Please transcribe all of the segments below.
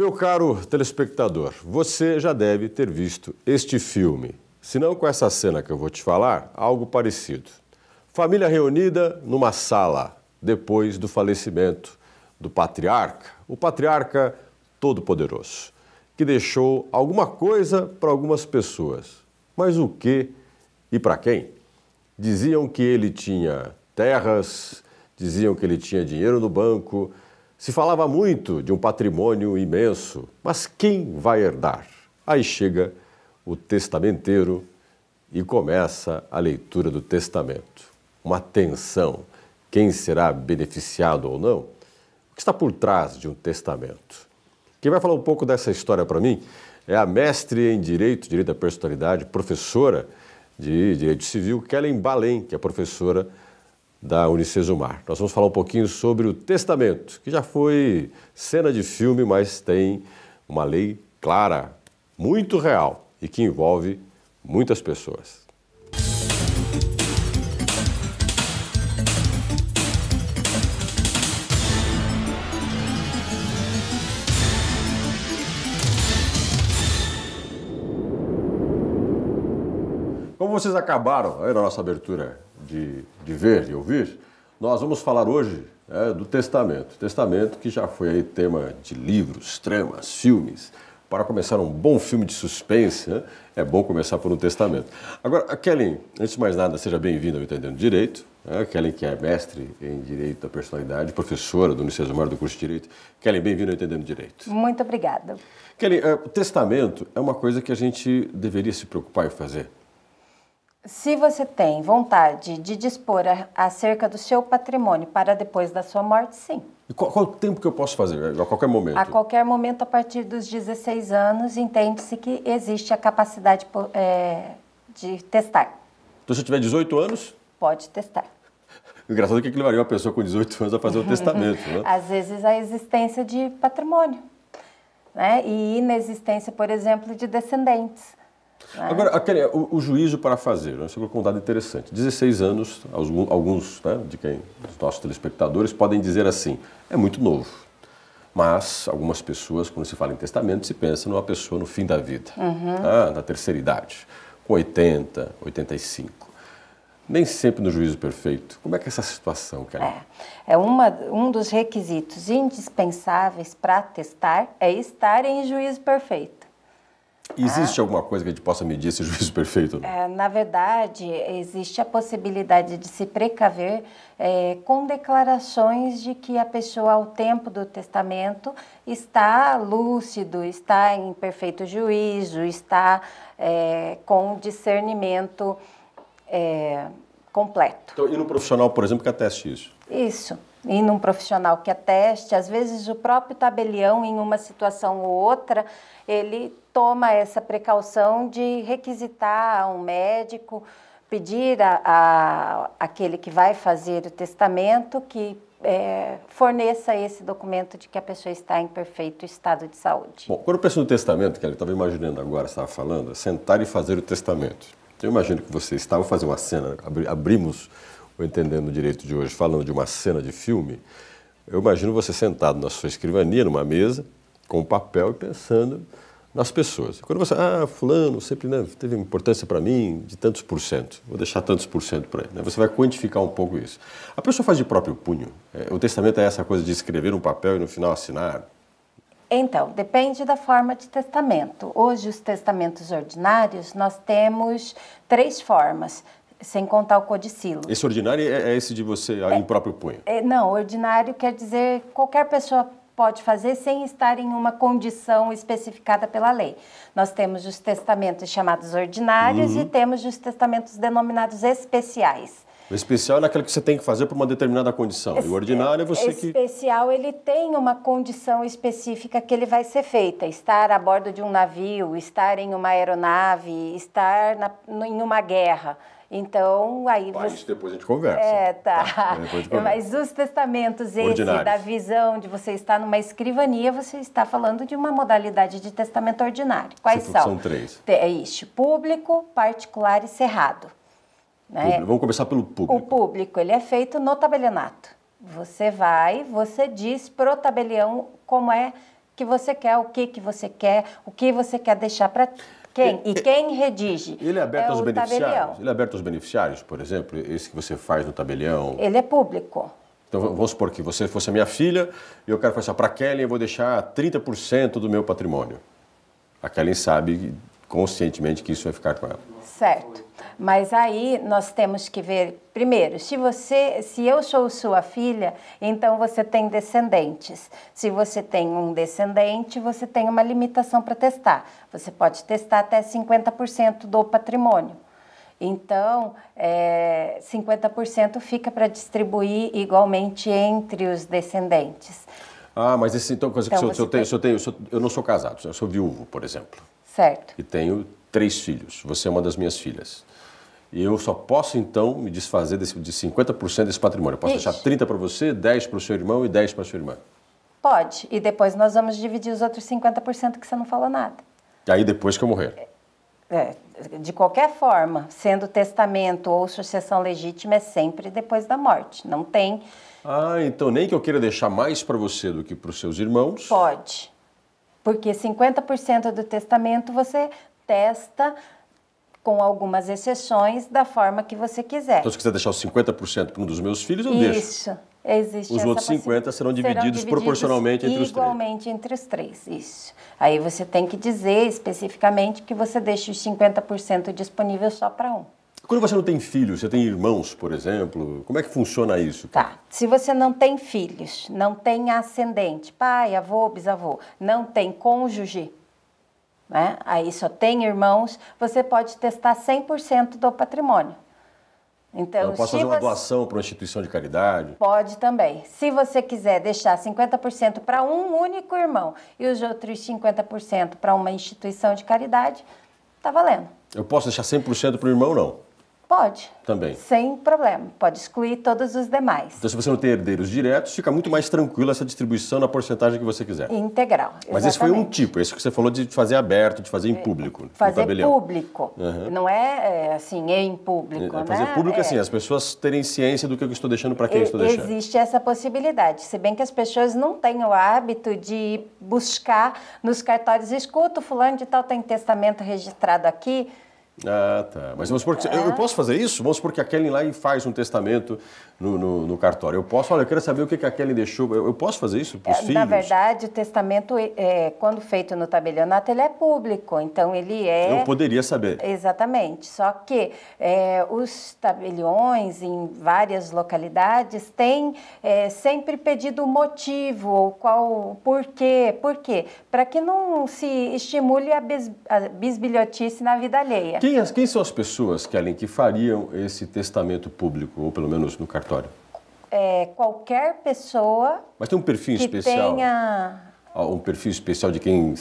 Meu caro telespectador, você já deve ter visto este filme. Se não com essa cena que eu vou te falar, algo parecido. Família reunida numa sala, depois do falecimento do patriarca, o patriarca todo-poderoso, que deixou alguma coisa para algumas pessoas. Mas o que e para quem? Diziam que ele tinha terras, diziam que ele tinha dinheiro no banco. Se falava muito de um patrimônio imenso, mas quem vai herdar? Aí chega o testamenteiro e começa a leitura do testamento. Uma tensão, quem será beneficiado ou não? O que está por trás de um testamento? Quem vai falar um pouco dessa história para mim é a mestre em Direito da Personalidade, professora de Direito Civil, Kellen Balém, que é professora da Unicesumar. Nós vamos falar um pouquinho sobre o testamento, que já foi cena de filme, mas tem uma lei clara, muito real e que envolve muitas pessoas. Como vocês acabaram aí na nossa abertura de ver e ouvir, nós vamos falar hoje do testamento. Testamento que já foi aí tema de livros, tramas, filmes. Para começar um bom filme de suspense, né, é bom começar por um testamento. Agora, a Kellen, antes de mais nada, seja bem-vinda ao Entendendo Direito. A Kellen, que é mestre em Direito da Personalidade, professora do Unicesumar do curso de Direito. Kellen, bem-vinda ao Entendendo Direito. Muito obrigada. Kellen, o testamento é uma coisa que a gente deveria se preocupar em fazer. Se você tem vontade de dispor acerca do seu patrimônio para depois da sua morte, sim. E qual o tempo que eu posso fazer? A qualquer momento? A qualquer momento, a partir dos 16 anos, entende-se que existe a capacidade de testar. Então, se eu tiver 18 anos? Pode testar. Engraçado que levaria uma pessoa com 18 anos a fazer o testamento, né? Às vezes, a existência de patrimônio, né? E inexistência, por exemplo, de descendentes. Agora, o juízo para fazer, você colocou um dado interessante. 16 anos, alguns dos nossos telespectadores podem dizer assim, é muito novo. Mas algumas pessoas, quando se fala em testamento, se pensa numa pessoa no fim da vida, na terceira idade, com 80, 85. Nem sempre no juízo perfeito. Como é que é essa situação, Karen? Um dos requisitos indispensáveis para testar é estar em juízo perfeito. Existe alguma coisa que a gente possa medir esse juízo perfeito? Na verdade, existe a possibilidade de se precaver com declarações de que a pessoa, ao tempo do testamento, está lúcido, está em perfeito juízo, está com discernimento completo. Então, e no profissional, por exemplo, que ateste isso? Isso. E num profissional que ateste, às vezes o próprio tabelião, em uma situação ou outra, ele toma essa precaução de requisitar a um médico, pedir àquele que vai fazer o testamento que forneça esse documento de que a pessoa está em perfeito estado de saúde. Bom, quando eu penso no testamento, que eu estava imaginando agora, você estava falando, sentar e fazer o testamento. Eu imagino que você estava fazendo uma cena, abrimos o Entendendo o Direito de hoje falando de uma cena de filme. Eu imagino você sentado na sua escrivania, numa mesa, com um papel e pensando nas pessoas. Quando você, fulano sempre teve importância para mim de tantos por cento, vou deixar tantos por cento para ele. Você vai quantificar um pouco isso. A pessoa faz de próprio punho. O testamento é essa coisa de escrever um papel e no final assinar? Então, depende da forma de testamento. Hoje, os testamentos ordinários, nós temos 3 formas, sem contar o codicilo. Esse ordinário é esse de você em próprio punho? Não, ordinário quer dizer qualquer pessoa pode fazer sem estar em uma condição especificada pela lei. Nós temos os testamentos chamados ordinários e temos os testamentos denominados especiais. O especial é naquele que você tem que fazer por uma determinada condição. E o ordinário é você que... O especial, ele tem uma condição específica que ele vai ser feita. Estar a bordo de um navio, estar em uma aeronave, estar em uma guerra. Então, aí você... Isso depois a gente conversa. Mas os testamentos, da visão de você estar numa escrivania, você está falando de uma modalidade de testamento ordinário. Quais são? São 3. É isso, público, particular e cerrado. Né? Vamos começar pelo público. O público, ele é feito no tabelionato. Você diz pro tabelião como é que você quer, o que você quer, o que você quer deixar para quem? E quem redige? Ele é aberto aos beneficiários? Tabelião. Ele é aberto aos beneficiários, por exemplo, esse que você faz no tabelião? Ele é público. Então vamos supor que você fosse a minha filha e eu quero falar assim, para a Kellen eu vou deixar 30% do meu patrimônio. A Kellen sabe conscientemente que isso vai ficar com ela. Certo. Mas aí nós temos que ver, primeiro, se eu sou sua filha, então você tem descendentes. Se você tem um descendente, você tem uma limitação para testar. Você pode testar até 50% do patrimônio. Então, 50% fica para distribuir igualmente entre os descendentes. Ah, mas esse, então, coisa que eu não sou casado, eu sou viúvo, por exemplo. Certo. E tenho 3 filhos, você é uma das minhas filhas. E eu só posso, então, me desfazer de 50% desse patrimônio. Eu posso deixar 30% para você, 10% para o seu irmão e 10% para a sua irmã. Pode. E depois nós vamos dividir os outros 50% que você não falou nada. E aí depois que eu morrer? De qualquer forma, sendo testamento ou sucessão legítima, é sempre depois da morte. Não tem... Ah, então nem que eu queira deixar mais para você do que para os seus irmãos? Pode. Porque 50% do testamento você testa, com algumas exceções, da forma que você quiser. Então, se quiser deixar os 50% para um dos meus filhos, eu deixo. Isso, existe. Os outros 50% serão divididos proporcionalmente entre os 3. Igualmente entre os 3, isso. Aí você tem que dizer especificamente que você deixa os 50% disponível só para um. Quando você não tem filhos, você tem irmãos, por exemplo, como é que funciona isso? Tá. Se você não tem filhos, não tem ascendente, pai, avô, bisavô, não tem cônjuge, né? Aí só tem irmãos, você pode testar 100% do patrimônio. Então, eu posso fazer uma doação para uma instituição de caridade? Pode também. Se você quiser deixar 50% para um único irmão e os outros 50% para uma instituição de caridade, tá valendo. Eu posso deixar 100% para o irmão, não? Pode. Também. Sem problema. Pode excluir todos os demais. Então, se você não tem herdeiros diretos, fica muito mais tranquilo essa distribuição na porcentagem que você quiser. Integral. Mas esse foi um tipo, esse que você falou de fazer aberto, de fazer em público. Fazer público. Uhum. Não é assim, em público, né? Fazer público assim, as pessoas terem ciência do que eu estou deixando para quem eu estou deixando. Existe essa possibilidade. Se bem que as pessoas não têm o hábito de buscar nos cartórios, escuta, fulano de tal tem testamento registrado aqui. Ah, tá. Mas vamos supor que eu posso fazer isso? Vamos supor que a Kellen lá e faz um testamento no cartório. Eu posso, olha, eu quero saber o que a Kellen deixou. Eu posso fazer isso para os filhos? Na verdade, o testamento, quando feito no tabelionato, ele é público. Então, ele é... Eu poderia saber. Exatamente. Só que os tabeliões, em várias localidades, têm sempre pedido o motivo, por quê? Por quê? Para que não se estimule a bisbilhotice na vida alheia. Quem são as pessoas, Kellen, que fariam esse testamento público, ou pelo menos no cartório? Qualquer pessoa. Mas tem um perfil especial? Um perfil especial de quem...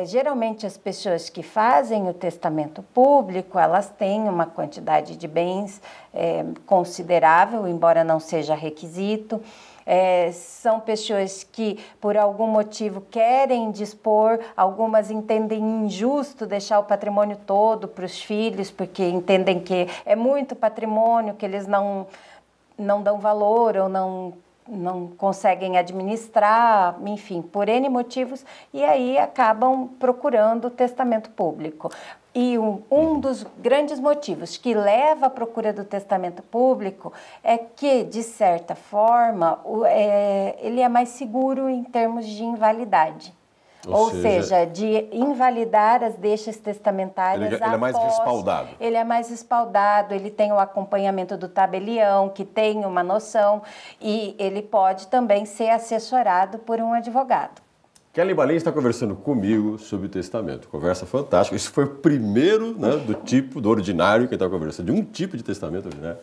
Geralmente as pessoas que fazem o testamento público, elas têm uma quantidade de bens considerável, embora não seja requisito. São pessoas que, por algum motivo, querem dispor, algumas entendem injusto deixar o patrimônio todo para os filhos, porque entendem que é muito patrimônio, que eles não dão valor ou não conseguem administrar, enfim, por N motivos, e aí acabam procurando o testamento público. E um dos grandes motivos que leva à procura do testamento público é que, de certa forma, ele é mais seguro em termos de invalidade. Ou seja, de invalidar as deixas testamentárias ele é mais respaldado. Ele é mais respaldado, ele tem o acompanhamento do tabelião, que tem uma noção, e ele pode também ser assessorado por um advogado. Kellen Balen está conversando comigo sobre o testamento. Conversa fantástica. Esse foi o primeiro, né, do ordinário, que está conversando, de um tipo de testamento ordinário.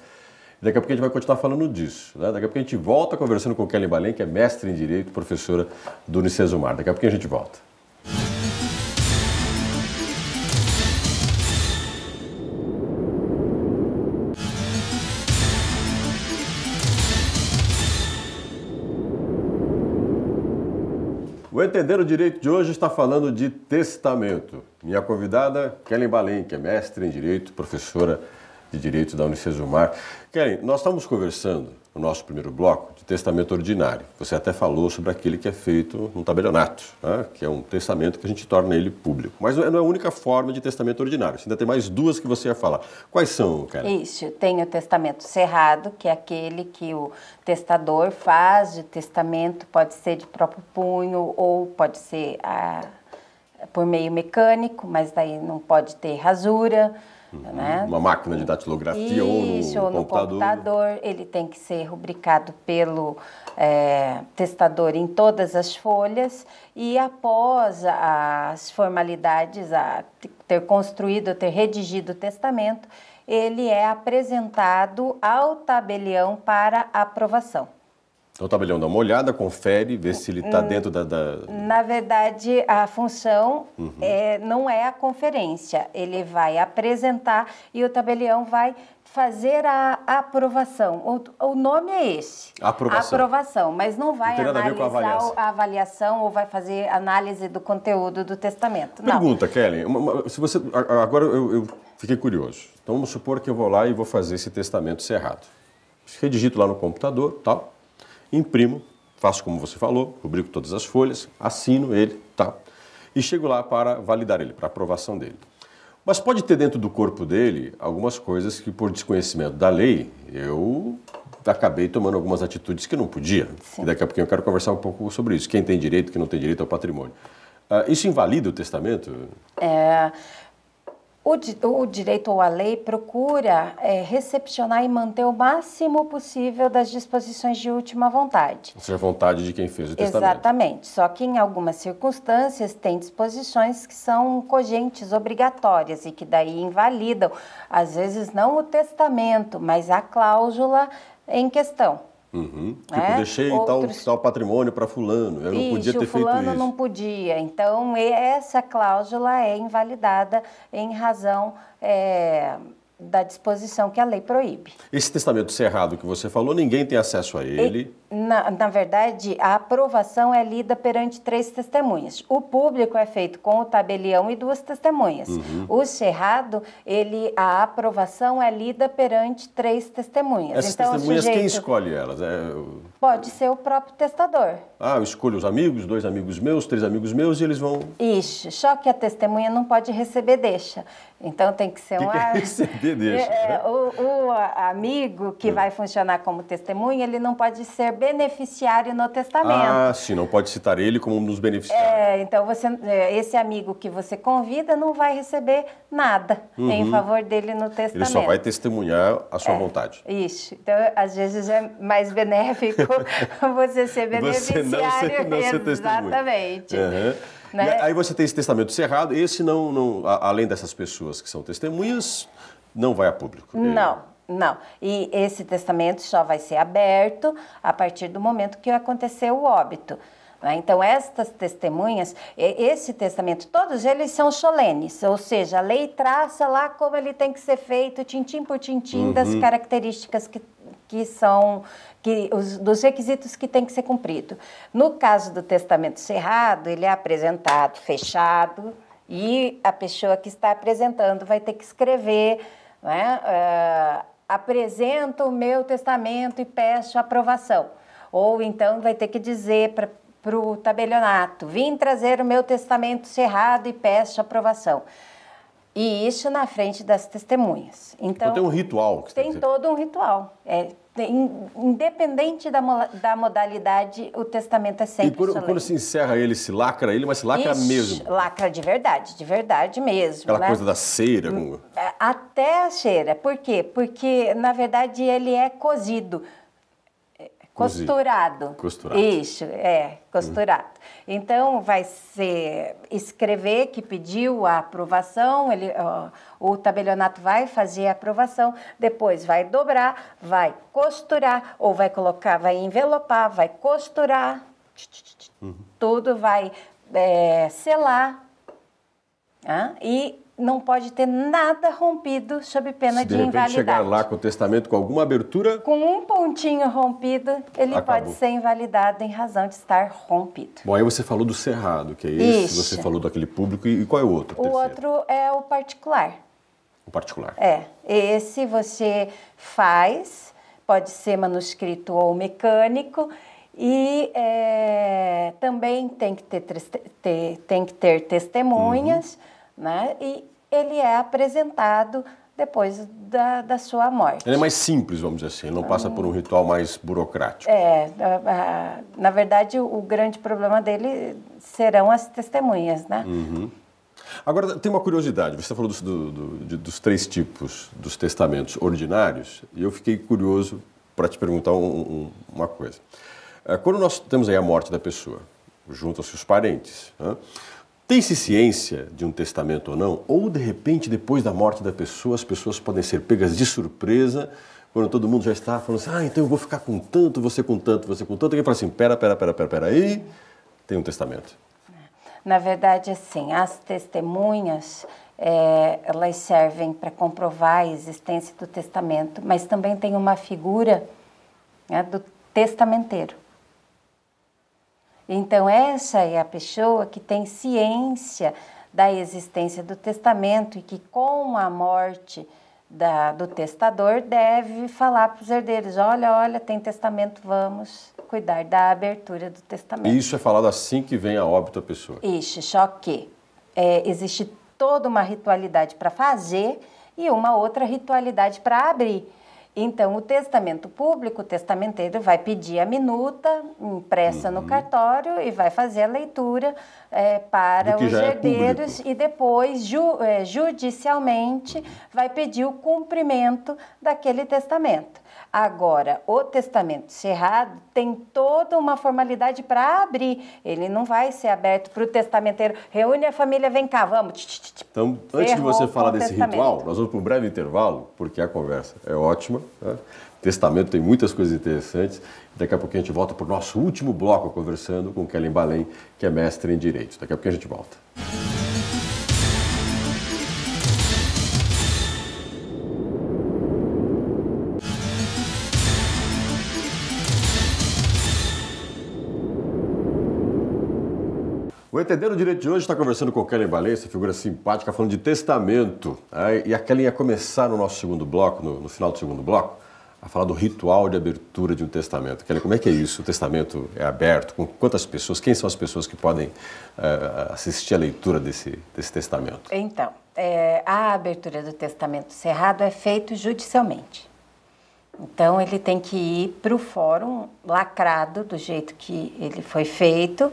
Daqui a pouco a gente vai continuar falando disso. Né? Daqui a pouco a gente volta conversando com Kellen Balen, que é mestre em Direito, professora do Unicesumar. Daqui a pouco a gente volta. O Entender o Direito de hoje está falando de testamento. Minha convidada, Kellen Balen, que é mestre em Direito, professora de Direito da Unicesumar. Kellen, nós estamos conversando no nosso primeiro bloco de testamento ordinário. Você até falou sobre aquele que é feito no tabelionato, né? Que é um testamento que a gente torna ele público. Mas não é a única forma de testamento ordinário. Você ainda tem mais duas que você ia falar. Quais são, Kellen? Isso, tem o testamento cerrado, que é aquele que o testador faz de testamento, pode ser de próprio punho ou pode ser por meio mecânico, mas daí não pode ter rasura. Né? Uma máquina de datilografia ou no computador. Ele tem que ser rubricado pelo testador em todas as folhas e após as formalidades, ter construído, ter redigido o testamento, ele é apresentado ao tabelião para aprovação. Então o tabelião dá uma olhada, confere, vê se ele está dentro da... Na verdade, a função não é a conferência. Ele vai apresentar e o tabelião vai fazer a aprovação. O nome é esse. Aprovação, mas não vai analisar a avaliação ou vai fazer análise do conteúdo do testamento. Pergunta, Kellen, agora eu fiquei curioso. Então vamos supor que eu vou lá e vou fazer esse testamento cerrado. Redigito lá no computador, tal. Imprimo, faço como você falou, rubrico todas as folhas, assino ele, tá? E chego lá para validar ele, para aprovação dele. Mas pode ter dentro do corpo dele algumas coisas que, por desconhecimento da lei, eu acabei tomando algumas atitudes que não podia. Sim. E daqui a pouquinho eu quero conversar um pouco sobre isso. Quem tem direito, quem não tem direito ao patrimônio. Isso invalida o testamento? O direito ou a lei procura recepcionar e manter o máximo possível das disposições de última vontade. Ou seja, a vontade de quem fez o testamento. Exatamente. Só que em algumas circunstâncias tem disposições que são cogentes, obrigatórias e que daí invalidam, às vezes não o testamento, mas a cláusula em questão. Tipo, deixei tal patrimônio para fulano, eu não podia ter feito isso. Fulano não podia, então essa cláusula é invalidada em razão da disposição que a lei proíbe. Esse testamento cerrado que você falou, ninguém tem acesso a ele? Na verdade, a aprovação é lida perante 3 testemunhas. O público é feito com o tabelião e 2 testemunhas. O cerrado, a aprovação é lida perante 3 testemunhas. Essas testemunhas, quem escolhe elas? Pode ser o próprio testador. Eu escolho os amigos, 2 amigos meus, 3 amigos meus e eles vão... Isso, só que a testemunha não pode receber deixa. Então tem que ser que é receber deixa? O amigo que vai funcionar como testemunha, ele não pode ser beneficiário no testamento. Sim, não pode citar ele como um dos beneficiários. Então esse amigo que você convida não vai receber nada em favor dele no testamento. Ele só vai testemunhar a sua vontade. Isso. Então, às vezes é mais benéfico você ser beneficiário. Você não ser testemunha. Exatamente. Né? E aí você tem esse testamento cerrado, esse não, além dessas pessoas que são testemunhas, não vai a público. Não. E esse testamento só vai ser aberto a partir do momento que aconteceu o óbito. Então, estas testemunhas, esse testamento, todos eles são solenes, ou seja, a lei traça lá como ele tem que ser feito, tintim por tintim, das características dos requisitos que tem que ser cumprido. No caso do testamento cerrado, ele é apresentado fechado e a pessoa que está apresentando vai ter que escrever, apresento o meu testamento e peço aprovação. Ou então vai ter que dizer para o tabelionato, vim trazer o meu testamento cerrado e peço aprovação. E isso na frente das testemunhas. Então tem um ritual. Tem todo um ritual. Independente da modalidade, o testamento é sempre solene. E quando se encerra ele, se lacra ele, mas se lacra mesmo? Lacra de verdade mesmo. Aquela coisa da cera? Até a cera. Por quê? Porque, na verdade, ele é cozido. Costurado. Isso, costurado. Então, vai ser escrever que pediu a aprovação, o tabelionato vai fazer a aprovação, depois vai dobrar, vai costurar, ou vai colocar, vai envelopar, vai costurar, tudo vai selar, e não pode ter nada rompido sob pena de invalidade. Se de repente chegar lá com o testamento com alguma abertura... Com um pontinho rompido, ele pode ser invalidado em razão de estar rompido. Bom, aí você falou do cerrado, que é esse, você falou daquele público, e qual é o outro? O outro é o particular. O particular. Esse você faz, pode ser manuscrito ou mecânico, e também tem que ter testemunhas, né? E ele é apresentado depois da sua morte. Ele é mais simples, vamos dizer assim, ele não passa por um ritual mais burocrático. Na verdade, o grande problema dele serão as testemunhas, né? Agora, tem uma curiosidade, você falou dos 3 tipos dos testamentos ordinários, e eu fiquei curioso para te perguntar uma coisa. Quando nós temos aí a morte da pessoa, juntam-se os parentes, né? Tem-se ciência de um testamento ou não? Ou, de repente, depois da morte da pessoa, as pessoas podem ser pegas de surpresa, quando todo mundo já está falando assim, então eu vou ficar com tanto, você com tanto, você com tanto, e alguém fala assim, pera aí, tem um testamento. Na verdade, assim, as testemunhas, elas servem para comprovar a existência do testamento, mas também tem uma figura, né, do testamenteiro. Então, essa é a pessoa que tem ciência da existência do testamento e que, com a morte do testador, deve falar para os herdeiros, olha, tem testamento, vamos cuidar da abertura do testamento. E isso é falado assim que vem a óbito a pessoa? Isso, só que existe toda uma ritualidade para fazer e uma outra ritualidade para abrir. Então, o testamento público, o testamenteiro vai pedir a minuta impressa no cartório e vai fazer a leitura para os herdeiros e depois, judicialmente, vai pedir o cumprimento daquele testamento. Agora, o testamento cerrado tem toda uma formalidade para abrir. Ele não vai ser aberto para o testamenteiro. Reúne a família, vem cá, vamos. Então, antes de você falar desse ritual, nós vamos para um breve intervalo, porque a conversa é ótima. Né? Testamento tem muitas coisas interessantes. Daqui a pouco a gente volta para o nosso último bloco, conversando com Kellen Balém, que é mestre em Direito. Daqui a pouco a gente volta. O Entendendo o Direito de hoje está conversando com Kellen Balém, essa figura simpática, falando de testamento. E a Kellen ia começar no nosso segundo bloco, no final do segundo bloco, a falar do ritual de abertura de um testamento. Kellen, como é que é isso? O testamento é aberto? Com quantas pessoas? Quem são as pessoas que podem assistir à leitura desse testamento? Então, a abertura do testamento cerrado é feito judicialmente. Então, ele tem que ir para o fórum lacrado do jeito que ele foi feito.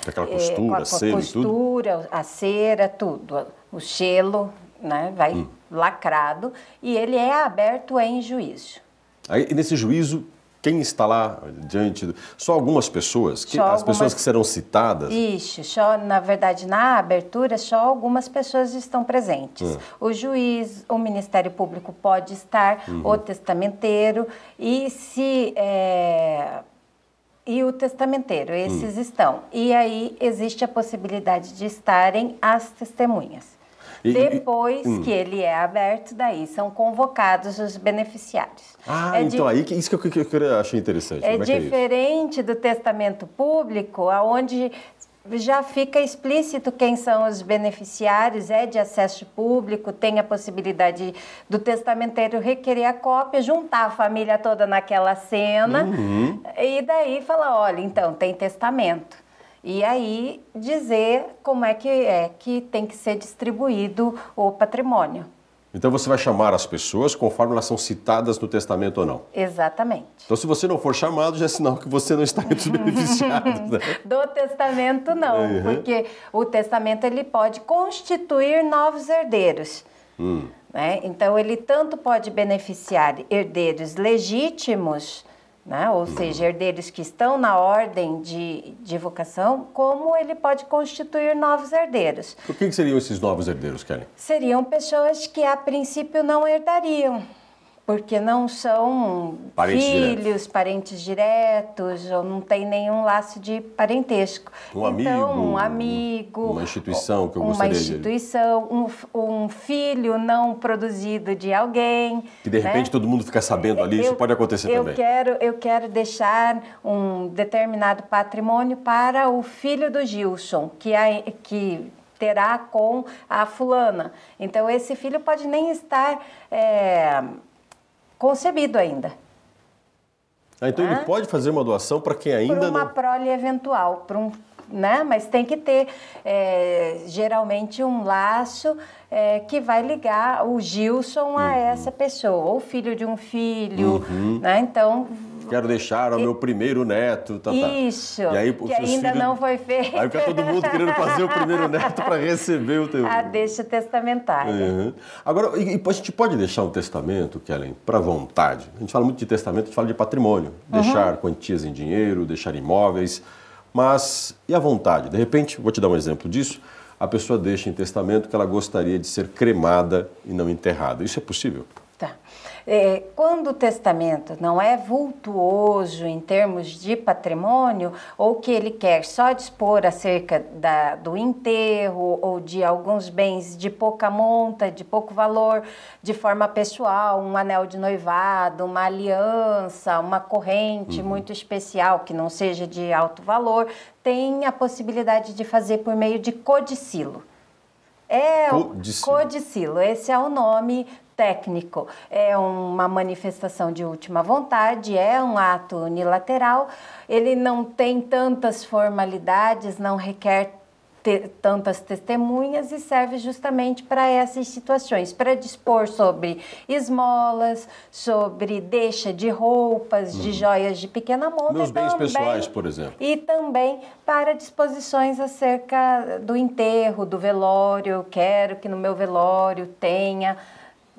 Aquela costura, selo e tudo? Costura, a cera, tudo. O selo, né, vai lacrado e ele é aberto em juízo. Aí, nesse juízo, quem está lá diante? Só algumas pessoas? As pessoas que serão citadas? Isso, na verdade, na abertura, só algumas pessoas estão presentes. O juiz, o Ministério Público pode estar, o testamenteiro e e o testamenteiro, esses estão. E aí existe a possibilidade de estarem as testemunhas. Depois que ele é aberto, daí são convocados os beneficiários. Então aí isso que eu achei interessante. É diferente do testamento público, onde já fica explícito quem são os beneficiários, é de acesso público, tem a possibilidade do testamenteiro requerer a cópia, juntar a família toda naquela cena e daí falar, olha, então tem testamento. E aí dizer como é que tem que ser distribuído o patrimônio. Então você vai chamar as pessoas conforme elas são citadas no testamento ou não? Exatamente. Então se você não for chamado, já é sinal que você não está entre os beneficiados. Né? Do testamento não, porque o testamento ele pode constituir novos herdeiros. Né? Então ele tanto pode beneficiar herdeiros legítimos, né? Ou seja, herdeiros que estão na ordem de vocação, como ele pode constituir novos herdeiros. O que seriam esses novos herdeiros, Kellen? Seriam pessoas que a princípio não herdariam, porque não são parentes diretos, ou não tem nenhum laço de parentesco. Um amigo, uma instituição que eu gostaria de... Uma instituição, um filho não produzido de alguém. Que de repente todo mundo fica sabendo ali, isso pode acontecer também. Eu quero deixar um determinado patrimônio para o filho do Gilson, que terá com a fulana. Então, esse filho pode nem estar concebido ainda. Então ele pode fazer uma doação para quem ainda não... Por uma prole eventual, né? Mas tem que ter geralmente um laço que vai ligar o Gilson a essa pessoa, ou filho de um filho, né? Então... Quero deixar ao meu primeiro neto. Isso, e aí, que ainda não foi feito. Aí fica todo mundo querendo fazer o primeiro neto para receber o teu... A deixa testamentária. Agora, a gente pode deixar um testamento, Kellen, para vontade? A gente fala muito de testamento, a gente fala de patrimônio. Deixar quantias em dinheiro, deixar imóveis. Mas e a vontade? De repente, vou te dar um exemplo disso, a pessoa deixa em testamento que ela gostaria de ser cremada e não enterrada. Isso é possível? Tá. Quando o testamento não é vultuoso em termos de patrimônio, ou que ele quer só dispor acerca do enterro ou de alguns bens de pouca monta, de pouco valor, de forma pessoal, um anel de noivado, uma aliança, uma corrente muito especial que não seja de alto valor, tem a possibilidade de fazer por meio de codicilo. Codicilo, esse é o nome técnico. É uma manifestação de última vontade, é um ato unilateral, ele não tem tantas formalidades, não requer tantas testemunhas e serve justamente para essas situações, para dispor sobre esmolas, sobre deixa de roupas, de joias de pequena monta. Meus bens pessoais, por exemplo. E também para disposições acerca do enterro, do velório. Eu quero que no meu velório tenha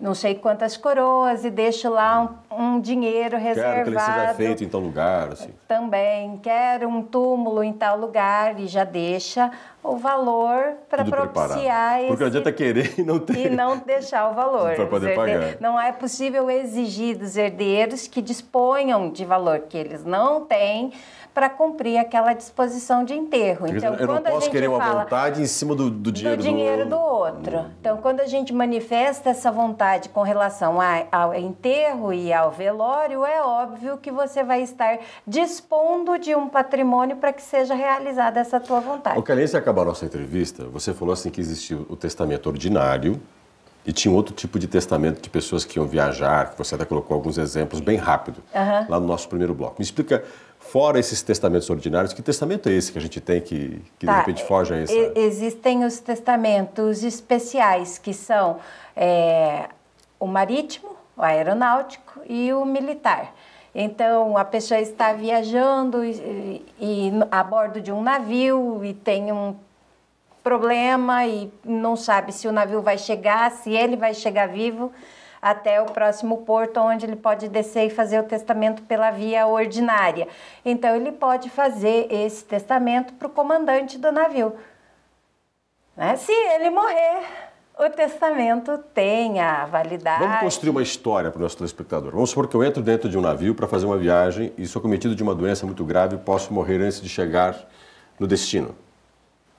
não sei quantas coroas e deixo lá um dinheiro reservado. Quero que ele seja feito em tal lugar. Assim. Também, quero um túmulo em tal lugar e já deixa o valor para propiciar Porque não adianta querer e não ter. E não deixar o valor. Para poder pagar. Não é possível exigir dos herdeiros que disponham de valor que eles não têm para cumprir aquela disposição de enterro. Então, eu não posso querer uma vontade em cima do dinheiro do outro. Então, quando a gente manifesta essa vontade com relação ao enterro e ao velório, é óbvio que você vai estar dispondo de um patrimônio para que seja realizada essa tua vontade. Kellen, se acabar a nossa entrevista, você falou assim que existia o testamento ordinário e tinha um outro tipo de testamento de pessoas que iam viajar, que você até colocou alguns exemplos bem rápido, lá no nosso primeiro bloco. Me explica, fora esses testamentos ordinários, que testamento é esse que a gente tem que de repente foge a essa... Existem os testamentos especiais, que são o marítimo, o aeronáutico e o militar. Então, a pessoa está viajando e a bordo de um navio e tem um problema e não sabe se o navio vai chegar, se ele vai chegar vivo até o próximo porto, onde ele pode descer e fazer o testamento pela via ordinária. Então, ele pode fazer esse testamento para o comandante do navio. Né? Se ele morrer, o testamento tem a validade. Vamos construir uma história para o nosso telespectador. Vamos supor que eu entro dentro de um navio para fazer uma viagem e sou cometido de uma doença muito grave e posso morrer antes de chegar no destino.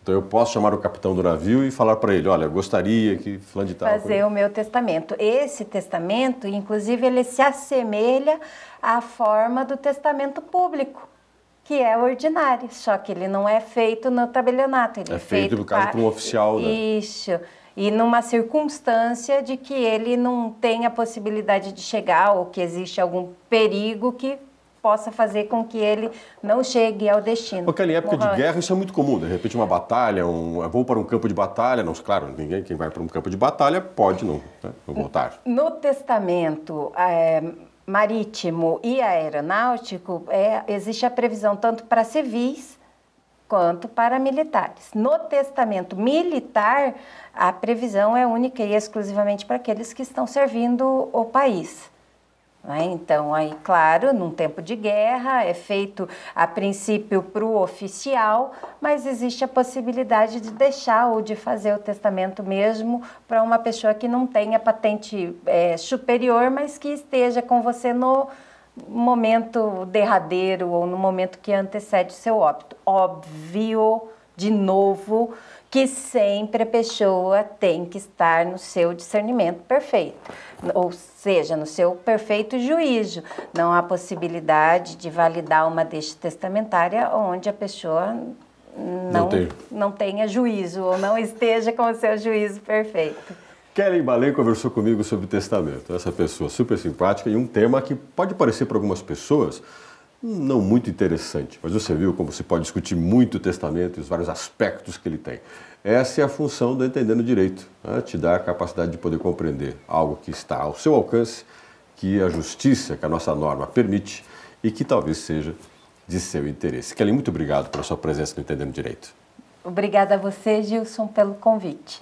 Então eu posso chamar o capitão do navio e falar para ele, olha, eu gostaria que fulano de tal... Fazer o meu testamento. Esse testamento, inclusive, ele se assemelha à forma do testamento público, que é ordinário, só que ele não é feito no tabelionato. Ele é feito, no caso, por um oficial, né? Isso. E numa circunstância de que ele não tem a possibilidade de chegar ou que existe algum perigo que possa fazer com que ele não chegue ao destino. Porque em época de guerra isso é muito comum. De repente uma batalha, vou para um campo de batalha, não, claro, quem vai para um campo de batalha pode não voltar. No testamento marítimo e aeronáutico existe a previsão tanto para civis quanto para militares. No testamento militar, a previsão é única e exclusivamente para aqueles que estão servindo o país. Então, aí, claro, num tempo de guerra, é feito a princípio para o oficial, mas existe a possibilidade de deixar ou de fazer o testamento mesmo para uma pessoa que não tenha patente superior, mas que esteja com você no momento derradeiro ou no momento que antecede o seu óbito. Óbvio, de novo, que sempre a pessoa tem que estar no seu discernimento perfeito, ou seja, no seu perfeito juízo. Não há possibilidade de validar uma deixa testamentária onde a pessoa não tenha juízo ou não esteja com o seu juízo perfeito. Kellen Balen conversou comigo sobre testamento. Essa pessoa super simpática e um tema que pode parecer para algumas pessoas não muito interessante, mas você viu como se pode discutir muito o testamento e os vários aspectos que ele tem. Essa é a função do Entendendo Direito, né? Te dá a capacidade de poder compreender algo que está ao seu alcance, que a justiça, que a nossa norma permite e que talvez seja de seu interesse. Kellen, muito obrigado pela sua presença no Entendendo Direito. Obrigada a você, Gilson, pelo convite.